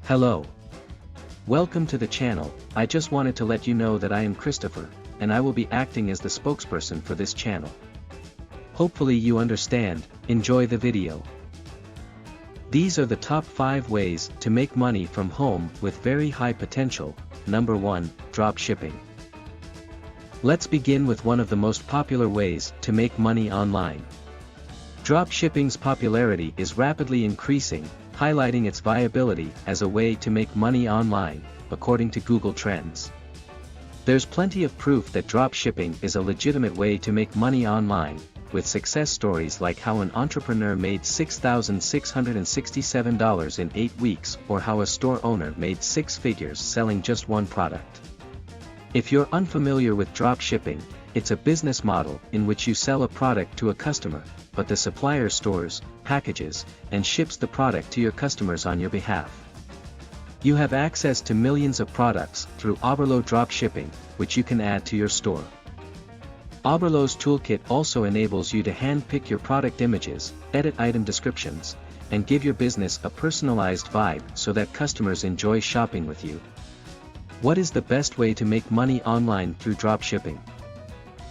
Hello. Welcome to the channel. I just wanted to let you know that I am Christopher, and I will be acting as the spokesperson for this channel. Hopefully you understand. Enjoy the video. These are the top 5 ways to make money from home with very high potential. Number 1, drop shipping. Let's begin with one of the most popular ways to make money online. Drop shipping's popularity is rapidly increasing, highlighting its viability as a way to make money online, according to Google Trends. There's plenty of proof that drop shipping is a legitimate way to make money online, with success stories like how an entrepreneur made $6,667 in 8 weeks, or how a store owner made 6 figures selling just one product. If you're unfamiliar with drop shipping, it's a business model in which you sell a product to a customer, but the supplier stores, packages, and ships the product to your customers on your behalf. You have access to millions of products through Oberlo drop shipping, which you can add to your store. Oberlo's toolkit also enables you to hand-pick your product images, edit item descriptions, and give your business a personalized vibe so that customers enjoy shopping with you. What is the best way to make money online through drop shipping?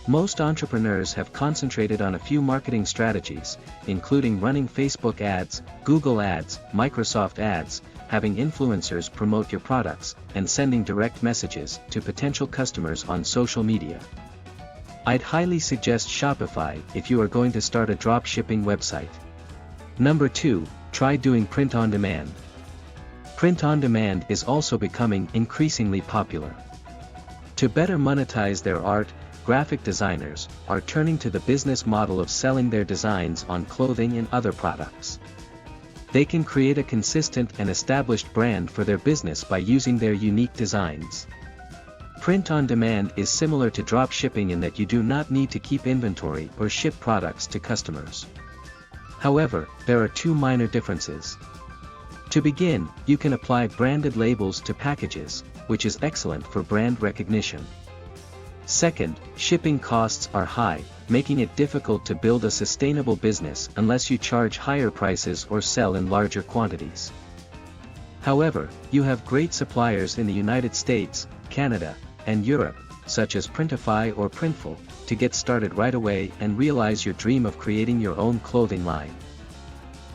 Most entrepreneurs have concentrated on a few marketing strategies, including running Facebook ads, Google ads, Microsoft ads, having influencers promote your products, and sending direct messages to potential customers on social media. I'd highly suggest Shopify if you are going to start a drop shipping website. Number 2, try doing print on demand. Print on demand is also becoming increasingly popular. To better monetize their art, graphic designers are turning to the business model of selling their designs on clothing and other products. They can create a consistent and established brand for their business by using their unique designs. Print on demand is similar to drop shipping in that you do not need to keep inventory or ship products to customers. However, there are 2 minor differences. To begin, you can apply branded labels to packages, which is excellent for brand recognition. Second, shipping costs are high, making it difficult to build a sustainable business unless you charge higher prices or sell in larger quantities. However, you have great suppliers in the United States, Canada, and Europe, such as Printify or Printful, to get started right away and realize your dream of creating your own clothing line.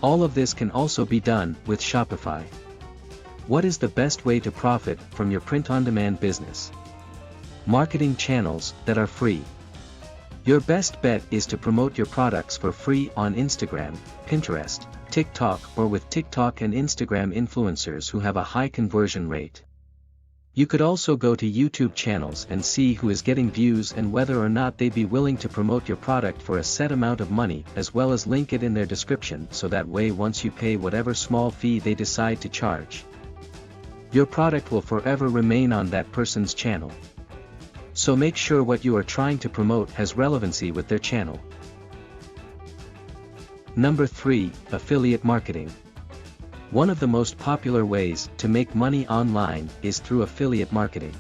All of this can also be done with Shopify. What is the best way to profit from your print-on-demand business? Marketing channels that are free. Your best bet is to promote your products for free on Instagram, Pinterest, TikTok, or with TikTok and Instagram influencers who have a high conversion rate. You could also go to YouTube channels and see who is getting views and whether or not they'd be willing to promote your product for a set amount of money, as well as link it in their description so that way once you pay whatever small fee they decide to charge, your product will forever remain on that person's channel. So make sure what you are trying to promote has relevancy with their channel. Number 3, affiliate marketing. One of the most popular ways to make money online is through affiliate marketing.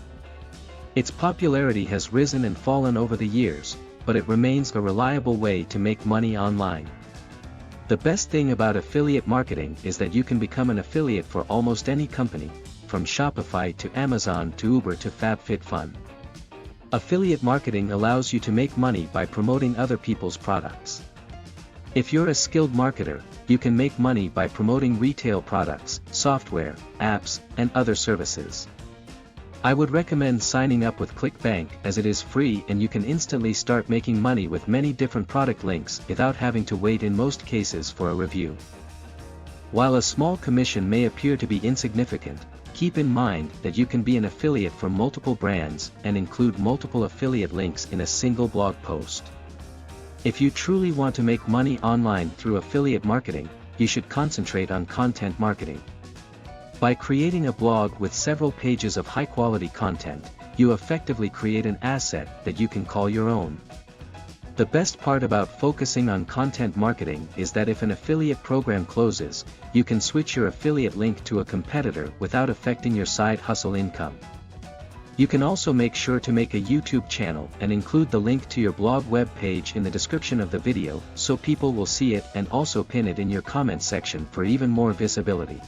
Its popularity has risen and fallen over the years, but it remains a reliable way to make money online. The best thing about affiliate marketing is that you can become an affiliate for almost any company, from Shopify to Amazon to Uber to FabFitFun. Affiliate marketing allows you to make money by promoting other people's products. If you're a skilled marketer, you can make money by promoting retail products, software, apps, and other services. I would recommend signing up with ClickBank as it is free and you can instantly start making money with many different product links without having to wait in most cases for a review. While a small commission may appear to be insignificant, keep in mind that you can be an affiliate for multiple brands and include multiple affiliate links in a single blog post. If you truly want to make money online through affiliate marketing, you should concentrate on content marketing. By creating a blog with several pages of high-quality content, you effectively create an asset that you can call your own. The best part about focusing on content marketing is that if an affiliate program closes, you can switch your affiliate link to a competitor without affecting your side hustle income. You can also make sure to make a YouTube channel and include the link to your blog web page in the description of the video so people will see it, and also pin it in your comment section for even more visibility.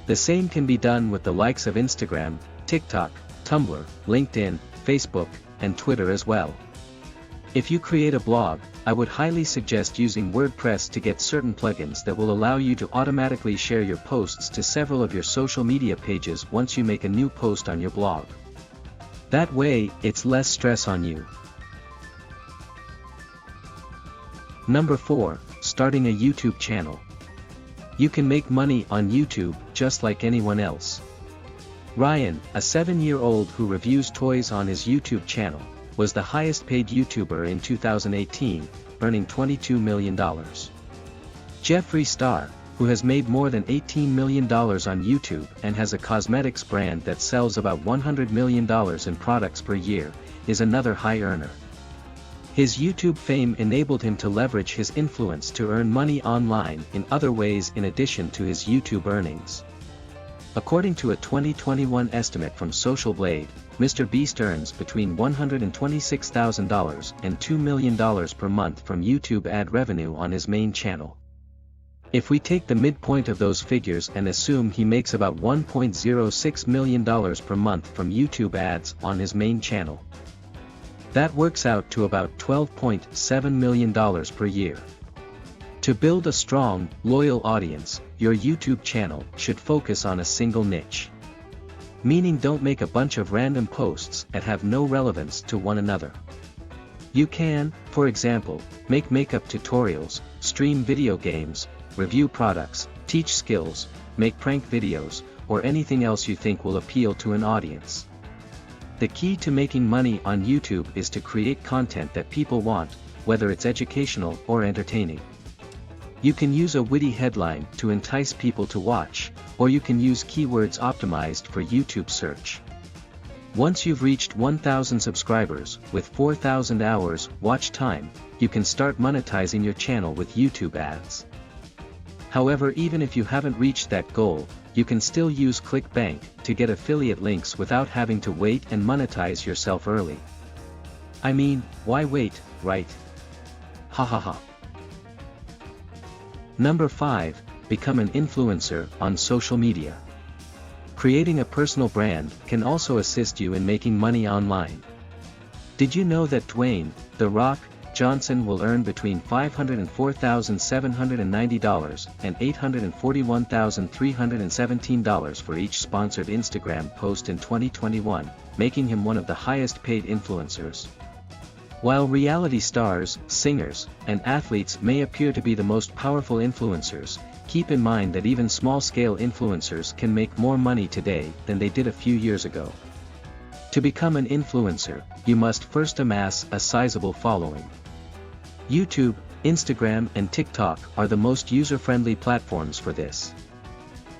The same can be done with the likes of Instagram, TikTok, Tumblr, LinkedIn, Facebook, and Twitter as well. If you create a blog, I would highly suggest using WordPress to get certain plugins that will allow you to automatically share your posts to several of your social media pages once you make a new post on your blog. That way, it's less stress on you. Number 4, starting a YouTube channel. You can make money on YouTube just like anyone else. Ryan, a 7-year-old who reviews toys on his YouTube channel, was the highest paid YouTuber in 2018, earning $22 million. Jeffree Star, who has made more than $18 million on YouTube and has a cosmetics brand that sells about $100 million in products per year, is another high earner. His YouTube fame enabled him to leverage his influence to earn money online in other ways in addition to his YouTube earnings. According to a 2021 estimate from Social Blade, Mr. Beast earns between $126,000 and $2 million per month from YouTube ad revenue on his main channel. If we take the midpoint of those figures and assume he makes about $1.06 million per month from YouTube ads on his main channel, that works out to about $12.7 million per year. To build a strong, loyal audience, your YouTube channel should focus on a single niche. Meaning don't make a bunch of random posts that have no relevance to one another. You can, for example, make makeup tutorials, stream video games, review products, teach skills, make prank videos, or anything else you think will appeal to an audience. The key to making money on YouTube is to create content that people want, whether it's educational or entertaining. You can use a witty headline to entice people to watch, or you can use keywords optimized for YouTube search. Once you've reached 1,000 subscribers, with 4,000 hours watch time, you can start monetizing your channel with YouTube ads. However, even if you haven't reached that goal, you can still use ClickBank to get affiliate links without having to wait and monetize yourself early. I mean, why wait, right? Ha ha ha. Number 5, become an influencer on social media. Creating a personal brand can also assist you in making money online. Did you know that Dwayne "The Rock" Johnson will earn between $504,790 and $841,317 for each sponsored Instagram post in 2021, making him one of the highest paid influencers? While reality stars, singers, and athletes may appear to be the most powerful influencers, keep in mind that even small-scale influencers can make more money today than they did a few years ago. To become an influencer, you must first amass a sizable following. YouTube, Instagram, and TikTok are the most user-friendly platforms for this.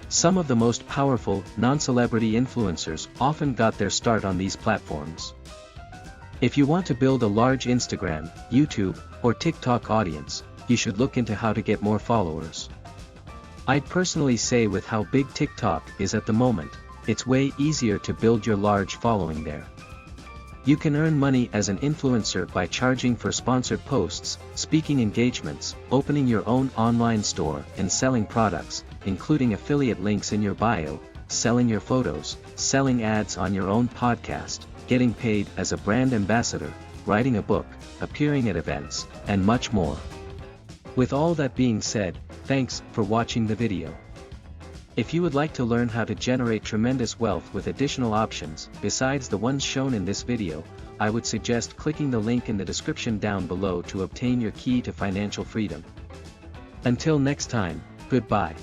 Some of the most powerful, non-celebrity influencers often got their start on these platforms. If you want to build a large Instagram, YouTube, or TikTok audience, you should look into how to get more followers. I'd personally say with how big TikTok is at the moment, it's way easier to build your large following there. You can earn money as an influencer by charging for sponsored posts, speaking engagements, opening your own online store and selling products, including affiliate links in your bio, selling your photos, selling ads on your own podcast, getting paid as a brand ambassador, writing a book, appearing at events, and much more. With all that being said, thanks for watching the video. If you would like to learn how to generate tremendous wealth with additional options besides the ones shown in this video, I would suggest clicking the link in the description down below to obtain your key to financial freedom. Until next time, goodbye.